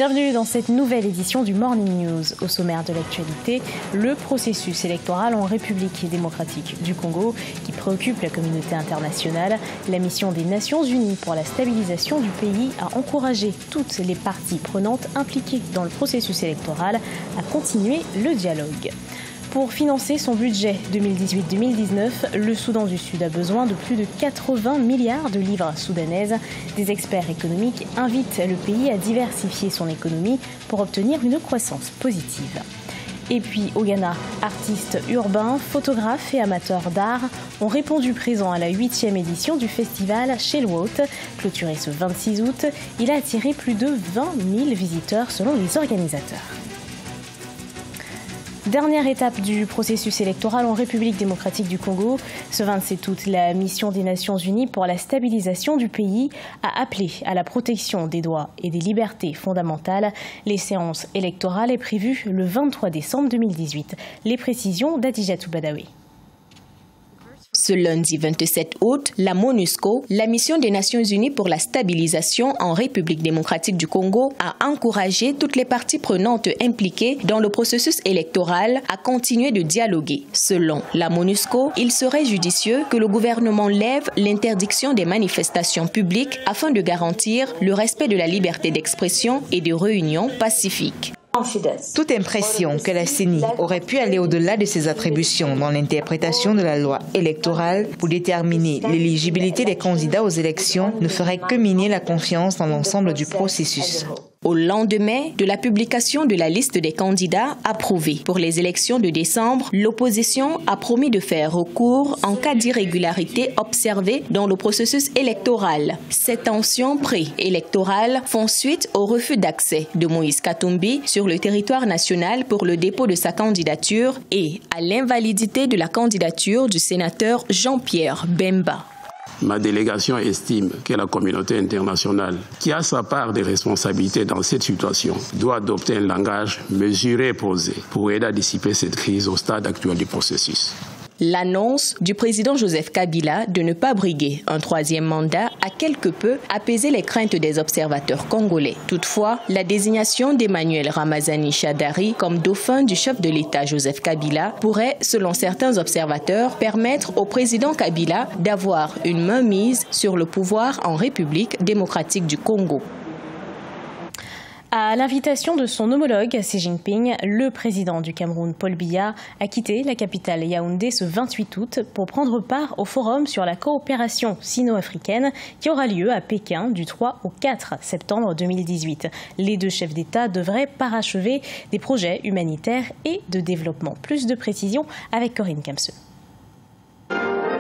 Bienvenue dans cette nouvelle édition du Morning News. Au sommaire de l'actualité, le processus électoral en République démocratique du Congo qui préoccupe la communauté internationale. La mission des Nations Unies pour la stabilisation du pays a encouragé toutes les parties prenantes impliquées dans le processus électoral à continuer le dialogue. Pour financer son budget 2018-2019, le Soudan du Sud a besoin de plus de 80 milliards de livres soudanaises. Des experts économiques invitent le pays à diversifier son économie pour obtenir une croissance positive. Et puis au Ghana, artistes urbains, photographes et amateurs d'art ont répondu présents à la 8e édition du festival Shellwout. Clôturé ce 26 août, il a attiré plus de 20 000 visiteurs selon les organisateurs. Dernière étape du processus électoral en République démocratique du Congo. Ce 27 août, la mission des Nations Unies pour la stabilisation du pays a appelé à la protection des droits et des libertés fondamentales. Les séances électorales est prévues le 23 décembre 2018. Les précisions d'Adijatou Badawi. Ce lundi 27 août, la MONUSCO, la mission des Nations Unies pour la stabilisation en République démocratique du Congo, a encouragé toutes les parties prenantes impliquées dans le processus électoral à continuer de dialoguer. Selon la MONUSCO, il serait judicieux que le gouvernement lève l'interdiction des manifestations publiques afin de garantir le respect de la liberté d'expression et de réunion pacifique. Toute impression que la CENI aurait pu aller au-delà de ses attributions dans l'interprétation de la loi électorale pour déterminer l'éligibilité des candidats aux élections ne ferait que miner la confiance dans l'ensemble du processus. Au lendemain de la publication de la liste des candidats approuvés pour les élections de décembre, l'opposition a promis de faire recours en cas d'irrégularité observée dans le processus électoral. Ces tensions pré-électorales font suite au refus d'accès de Moïse Katumbi sur le territoire national pour le dépôt de sa candidature et à l'invalidité de la candidature du sénateur Jean-Pierre Bemba. Ma délégation estime que la communauté internationale, qui a sa part de responsabilité dans cette situation, doit adopter un langage mesuré et posé pour aider à dissiper cette crise au stade actuel du processus. L'annonce du président Joseph Kabila de ne pas briguer un troisième mandat a quelque peu apaisé les craintes des observateurs congolais. Toutefois, la désignation d'Emmanuel Ramazani Shadari comme dauphin du chef de l'État Joseph Kabila pourrait, selon certains observateurs, permettre au président Kabila d'avoir une mainmise sur le pouvoir en République démocratique du Congo. À l'invitation de son homologue Xi Jinping, le président du Cameroun, Paul Biya, a quitté la capitale Yaoundé ce 28 août pour prendre part au forum sur la coopération sino-africaine qui aura lieu à Pékin du 3 au 4 septembre 2018. Les deux chefs d'État devraient parachever des projets humanitaires et de développement. Plus de précisions avec Corinne Kamseux.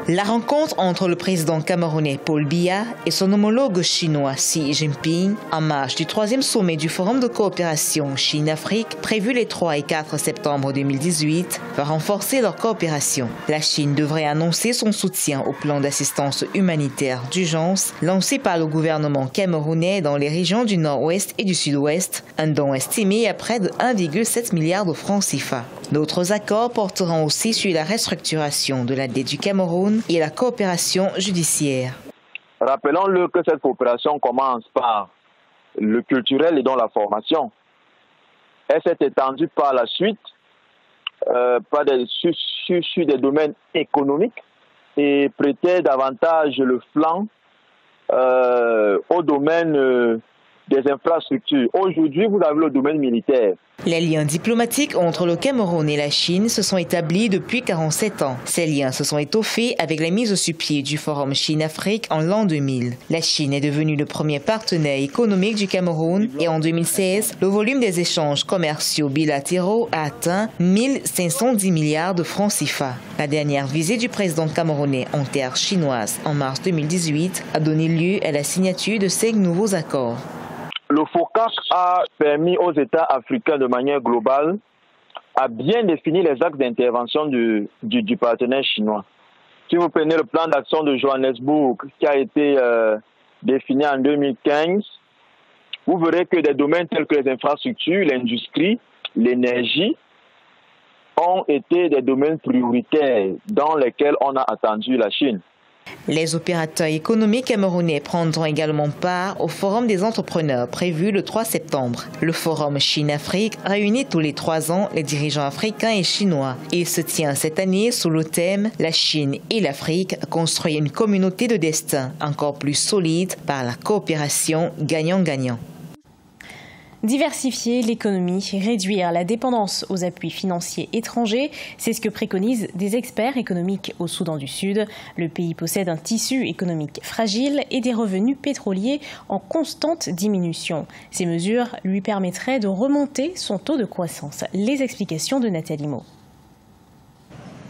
La rencontre entre le président camerounais Paul Biya et son homologue chinois Xi Jinping, en marge du 3e sommet du Forum de coopération Chine-Afrique, prévu les 3 et 4 septembre 2018, va renforcer leur coopération. La Chine devrait annoncer son soutien au plan d'assistance humanitaire d'urgence lancé par le gouvernement camerounais dans les régions du nord-ouest et du sud-ouest, un don estimé à près de 1,7 milliard de francs CFA. D'autres accords porteront aussi sur la restructuration de la dette du Cameroun et la coopération judiciaire. Rappelons-le que cette coopération commence par le culturel et dans la formation. Elle s'est étendue par la suite sur des domaines économiques et prêtait davantage le flanc au domaine des infrastructures. Aujourd'hui, vous avez le domaine militaire. Les liens diplomatiques entre le Cameroun et la Chine se sont établis depuis 47 ans. Ces liens se sont étoffés avec la mise sur pied du Forum Chine-Afrique en l'an 2000. La Chine est devenue le premier partenaire économique du Cameroun et en 2016, le volume des échanges commerciaux bilatéraux a atteint 1510 milliards de francs CFA. La dernière visite du président camerounais en terre chinoise en mars 2018 a donné lieu à la signature de 5 nouveaux accords. Le FOCAC a permis aux États africains de manière globale à bien définir les axes d'intervention du partenaire chinois. Si vous prenez le plan d'action de Johannesburg qui a été défini en 2015, vous verrez que des domaines tels que les infrastructures, l'industrie, l'énergie ont été des domaines prioritaires dans lesquels on a attendu la Chine. Les opérateurs économiques camerounais prendront également part au Forum des entrepreneurs prévu le 3 septembre. Le Forum Chine-Afrique réunit tous les 3 ans les dirigeants africains et chinois. Il se tient cette année sous le thème « La Chine et l'Afrique construisent une communauté de destin encore plus solide par la coopération gagnant-gagnant ». Diversifier l'économie, réduire la dépendance aux appuis financiers étrangers, c'est ce que préconisent des experts économiques au Soudan du Sud. Le pays possède un tissu économique fragile et des revenus pétroliers en constante diminution. Ces mesures lui permettraient de remonter son taux de croissance. Les explications de Nathalie Mo.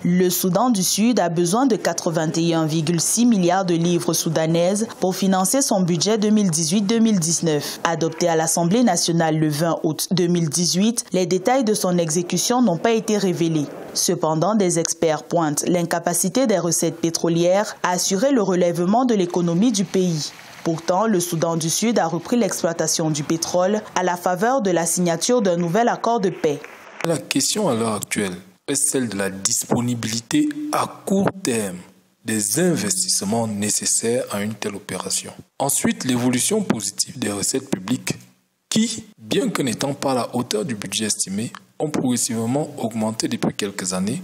Le Soudan du Sud a besoin de 81,6 milliards de livres soudanaises pour financer son budget 2018-2019. Adopté à l'Assemblée nationale le 20 août 2018, les détails de son exécution n'ont pas été révélés. Cependant, des experts pointent l'incapacité des recettes pétrolières à assurer le relèvement de l'économie du pays. Pourtant, le Soudan du Sud a repris l'exploitation du pétrole à la faveur de la signature d'un nouvel accord de paix. La question à l'heure actuelle est celle de la disponibilité à court terme des investissements nécessaires à une telle opération. Ensuite, l'évolution positive des recettes publiques qui, bien que n'étant pas à la hauteur du budget estimé, ont progressivement augmenté depuis quelques années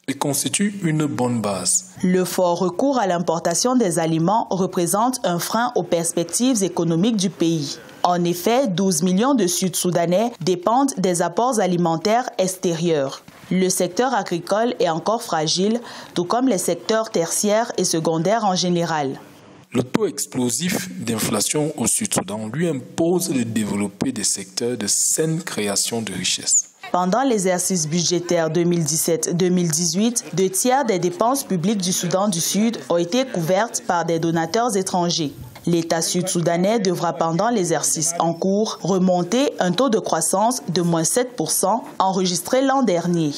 et constituent une bonne base. Le fort recours à l'importation des aliments représente un frein aux perspectives économiques du pays. En effet, 12 millions de Sud-Soudanais dépendent des apports alimentaires extérieurs. Le secteur agricole est encore fragile, tout comme les secteurs tertiaires et secondaires en général. Le taux explosif d'inflation au Sud-Soudan lui impose de développer des secteurs de saine création de richesses. Pendant l'exercice budgétaire 2017-2018, 2 tiers des dépenses publiques du Soudan du Sud ont été couvertes par des donateurs étrangers. L'État sud-soudanais devra pendant l'exercice en cours remonter un taux de croissance de moins 7% enregistré l'an dernier.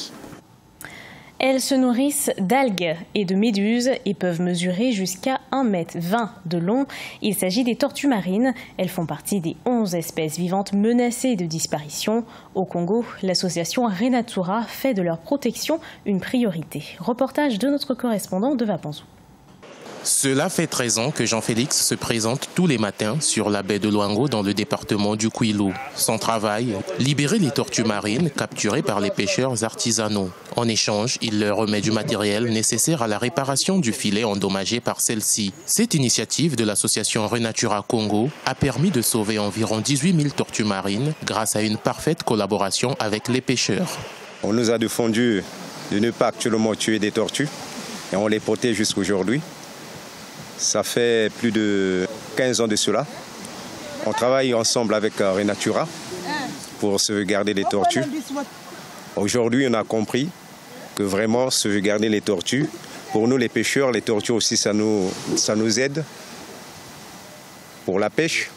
Elles se nourrissent d'algues et de méduses et peuvent mesurer jusqu'à 1,20 m de long. Il s'agit des tortues marines. Elles font partie des 11 espèces vivantes menacées de disparition. Au Congo, l'association Renatura fait de leur protection une priorité. Reportage de notre correspondant de Vapanzou. Cela fait 13 ans que Jean-Félix se présente tous les matins sur la baie de Luango dans le département du Kwilu. Son travail, libérer les tortues marines capturées par les pêcheurs artisanaux. En échange, il leur remet du matériel nécessaire à la réparation du filet endommagé par celle-ci. Cette initiative de l'association Renatura Congo a permis de sauver environ 18 000 tortues marines grâce à une parfaite collaboration avec les pêcheurs. On nous a défendu de ne pas actuellement tuer des tortues et on les protège jusqu'aujourd'hui. Ça fait plus de 15 ans de cela. On travaille ensemble avec Renatura pour sauvegarder les tortues. Aujourd'hui, on a compris que vraiment sauvegarder les tortues, pour nous les pêcheurs, les tortues aussi, ça nous aide pour la pêche.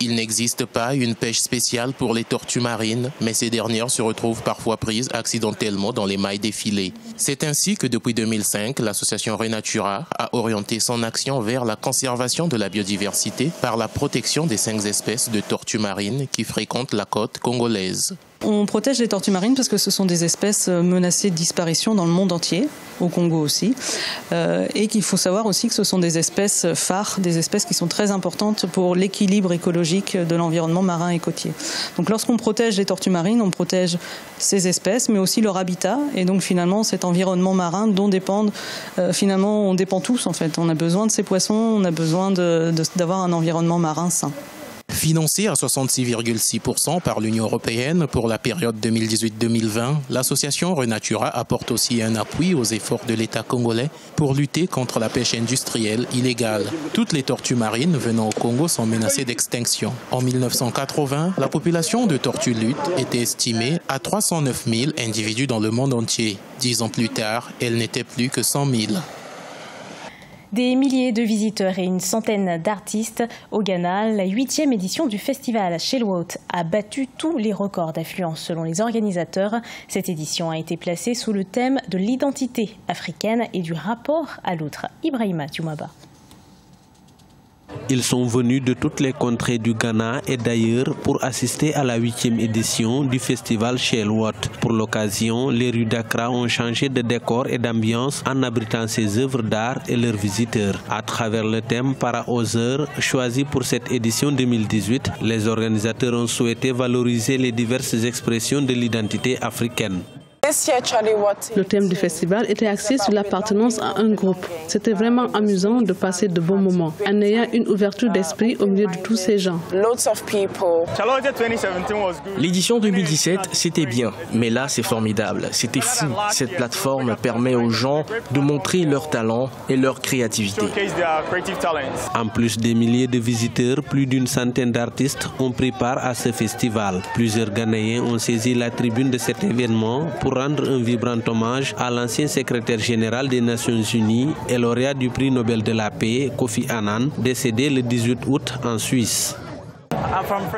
Il n'existe pas une pêche spéciale pour les tortues marines, mais ces dernières se retrouvent parfois prises accidentellement dans les mailles des filets. C'est ainsi que depuis 2005, l'association Renatura a orienté son action vers la conservation de la biodiversité par la protection des 5 espèces de tortues marines qui fréquentent la côte congolaise. On protège les tortues marines parce que ce sont des espèces menacées de disparition dans le monde entier, au Congo aussi, et qu'il faut savoir aussi que ce sont des espèces phares, des espèces qui sont très importantes pour l'équilibre écologique de l'environnement marin et côtier. Donc lorsqu'on protège les tortues marines, on protège ces espèces, mais aussi leur habitat, et donc finalement cet environnement marin dont on dépend tous en fait. On a besoin de ces poissons, on a besoin d'avoir un environnement marin sain. Financée à 66,6% par l'Union européenne pour la période 2018-2020, l'association Renatura apporte aussi un appui aux efforts de l'État congolais pour lutter contre la pêche industrielle illégale. Toutes les tortues marines venant au Congo sont menacées d'extinction. En 1980, la population de tortues luttes était estimée à 309 000 individus dans le monde entier. 10 ans plus tard, elle n'était plus que 100 000. Des milliers de visiteurs et une centaine d'artistes au Ghana, la 8e édition du festival Chelwout a battu tous les records d'affluence selon les organisateurs. Cette édition a été placée sous le thème de l'identité africaine et du rapport à l'autre. Ibrahima Dioumaba. Ils sont venus de toutes les contrées du Ghana et d'ailleurs pour assister à la 8e édition du festival Shelwood. Pour l'occasion, les rues d'Accra ont changé de décor et d'ambiance en abritant ses œuvres d'art et leurs visiteurs. À travers le thème Para-Oseur, choisi pour cette édition 2018, les organisateurs ont souhaité valoriser les diverses expressions de l'identité africaine. Le thème du festival était axé sur l'appartenance à un groupe. C'était vraiment amusant de passer de bons moments en ayant une ouverture d'esprit au milieu de tous ces gens. L'édition 2017, c'était bien, mais là c'est formidable, c'était fou. Cette plateforme permet aux gens de montrer leur talent et leur créativité. En plus des milliers de visiteurs, plus d'une centaine d'artistes ont pris part à ce festival. Plusieurs Ghanéens ont saisi la tribune de cet événement pour rendre un vibrant hommage à l'ancien secrétaire général des Nations Unies et lauréat du prix Nobel de la paix, Kofi Annan, décédé le 18 août en Suisse.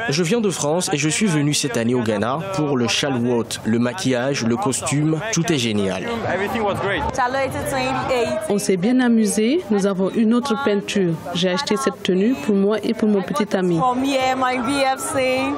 Je viens de France et je suis venu cette année au Ghana pour le Shelwood, le maquillage, le costume, tout est génial. On s'est bien amusé, nous avons une autre peinture. J'ai acheté cette tenue pour moi et pour mon petit ami.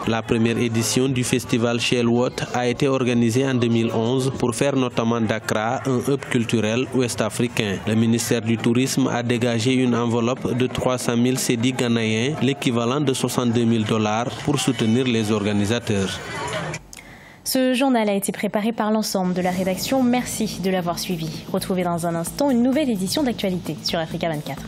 La première édition du festival Shelwood a été organisée en 2011 pour faire notamment d'Accra un hub culturel ouest-africain. Le ministère du Tourisme a dégagé une enveloppe de 300 000 cédis ghanéens, l'équivalent de 62 000 $ pour soutenir les organisateurs. Ce journal a été préparé par l'ensemble de la rédaction. Merci de l'avoir suivi. Retrouvez dans un instant une nouvelle édition d'actualité sur Africa 24.